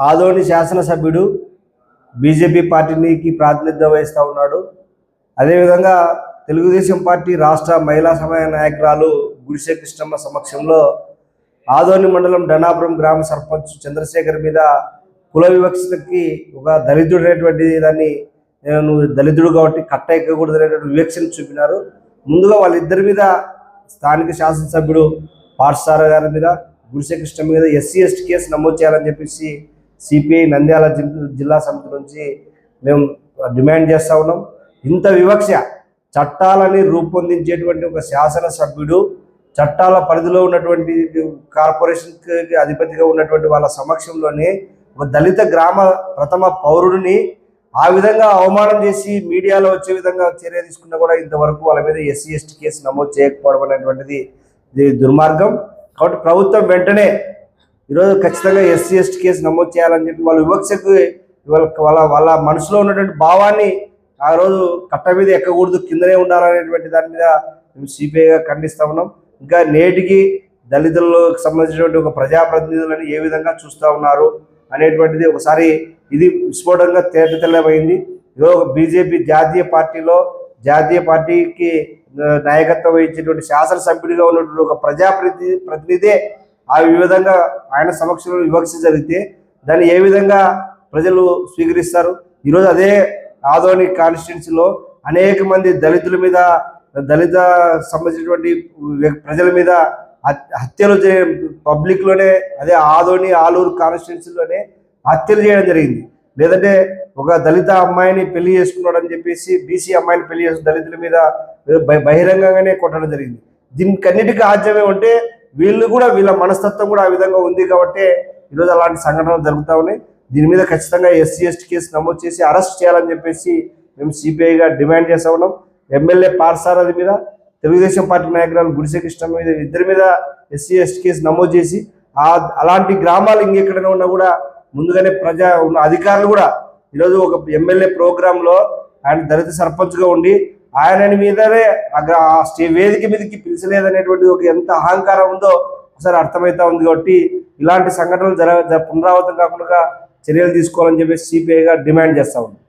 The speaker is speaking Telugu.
ఆదోని శాసనసభ్యుడు బీజేపీ పార్టీకి ప్రాతినిధ్యం వహిస్తూ ఉన్నాడు. అదేవిధంగా తెలుగుదేశం పార్టీ రాష్ట్ర మహిళా సమయ నాయకురాలు గుడిసె కృష్ణమ్మ సమక్షంలో ఆదోని మండలం డనాపురం గ్రామ సర్పంచ్ చంద్రశేఖర్ మీద కుల వివక్షకి ఒక దళితుడైనటువంటి దాన్ని నువ్వు దళితుడు కాబట్టి కట్ట ఎక్కకూడదు అనేటువంటి వివక్షను చూపినారు. ముందుగా వాళ్ళిద్దరి మీద స్థానిక శాసనసభ్యుడు పాఠశాల గారి మీద గుడిసె కృష్ణమ్మ మీద ఎస్సీ ఎస్టీ కేసు నమోదు చేయాలని చెప్పేసి సిపిఐ నంద్యాల జిల్లా సమితి నుంచి మేము డిమాండ్ చేస్తూ ఉన్నాం. ఇంత వివక్ష చట్టాలని రూపొందించేటువంటి ఒక శాసనసభ్యుడు చట్టాల పరిధిలో ఉన్నటువంటి కార్పొరేషన్కి అధిపతిగా ఉన్నటువంటి వాళ్ళ సమక్షంలోనే ఒక దళిత గ్రామ ప్రథమ పౌరుడిని ఆ విధంగా అవమానం చేసి మీడియాలో వచ్చే విధంగా చర్య తీసుకున్నా కూడా ఇంతవరకు వాళ్ళ మీద ఎస్సీ ఎస్టీ కేసు నమోదు చేయకపోవడం అనేటువంటిది దుర్మార్గం. కాబట్టి ప్రభుత్వం వెంటనే ఈరోజు ఖచ్చితంగా ఎస్సీ ఎస్టీ కేసు నమోదు చేయాలని చెప్పి వాళ్ళ వివక్షకు వాళ్ళ మనసులో ఉన్నటువంటి భావాన్ని ఆ రోజు కట్ట మీద ఎక్కకూడదు, కిందనే ఉండాలనేటువంటి దాని మీద మేము సిపిఐగా ఖండిస్తూ ఉన్నాం. ఇంకా నేటికి దళితులకు సంబంధించినటువంటి ఒక ప్రజాప్రతినిధులని ఏ విధంగా చూస్తూ ఉన్నారు అనేటువంటిది ఒకసారి ఇది విస్ఫోటంగా తెల్లమైంది. ఈరోజు ఒక బీజేపీ జాతీయ పార్టీకి నాయకత్వం వహించేటువంటి శాసనసభ్యుడిగా ఉన్నటువంటి ఒక ప్రజాప్రతినిధే ఆ విధంగా ఆయన సమక్షంలో వివక్ష జరిగితే దాన్ని ఏ విధంగా ప్రజలు స్వీకరిస్తారు? ఈరోజు అదే ఆదోని కాన్స్టిట్యున్సీలో అనేక మంది దళిత సంబంధించినటువంటి ప్రజల మీద హత్యలు పబ్లిక్లోనే, అదే ఆదోని ఆలూరు కాన్స్టిట్యున్సీలోనే హత్యలు చేయడం జరిగింది. లేదంటే ఒక దళిత అమ్మాయిని పెళ్లి చేసుకున్నాడు అని చెప్పేసి బీసీ అమ్మాయిని పెళ్లి చేసుకున్న దళితుల మీద బహిరంగంగానే కొట్టడం జరిగింది. దీనికన్నిటికీ ఆద్యమే ఉంటే వీళ్ళ మనస్తత్వం కూడా ఆ విధంగా ఉంది కాబట్టి ఈరోజు అలాంటి సంఘటనలు జరుగుతూ ఉన్నాయి. దీని మీద ఖచ్చితంగా ఎస్సీ ఎస్టీ కేసు నమోదు చేసి అరెస్ట్ చేయాలని చెప్పేసి మేము సిపిఐగా డిమాండ్ చేస్తూ ఉన్నాం. ఎమ్మెల్యే పార్సారథి మీద తెలుగుదేశం పార్టీ నాయకురాలు గుడిసె కృష్ణ మీద ఇద్దరి మీద ఎస్సీ ఎస్టీ కేసు నమోదు చేసి అలాంటి గ్రామాలు ఇంకెక్కడైనా ఉన్నా కూడా ముందుగానే ఉన్న అధికారులు కూడా ఈరోజు ఒక ఎమ్మెల్యే ప్రోగ్రాంలో ఆయన దళిత సర్పంచ్గా ఉండి ఆయన మీదనే వేదిక మీదకి పిలిచలేదనేటువంటి ఒక ఎంత అహంకారం ఉందో ఒకసారి అర్థమవుతా ఉంది. కాబట్టి ఇలాంటి సంఘటనలు పునరావృతం కాకుండా చర్యలు తీసుకోవాలని చెప్పేసి సిపిఐగా డిమాండ్ చేస్తా ఉంది.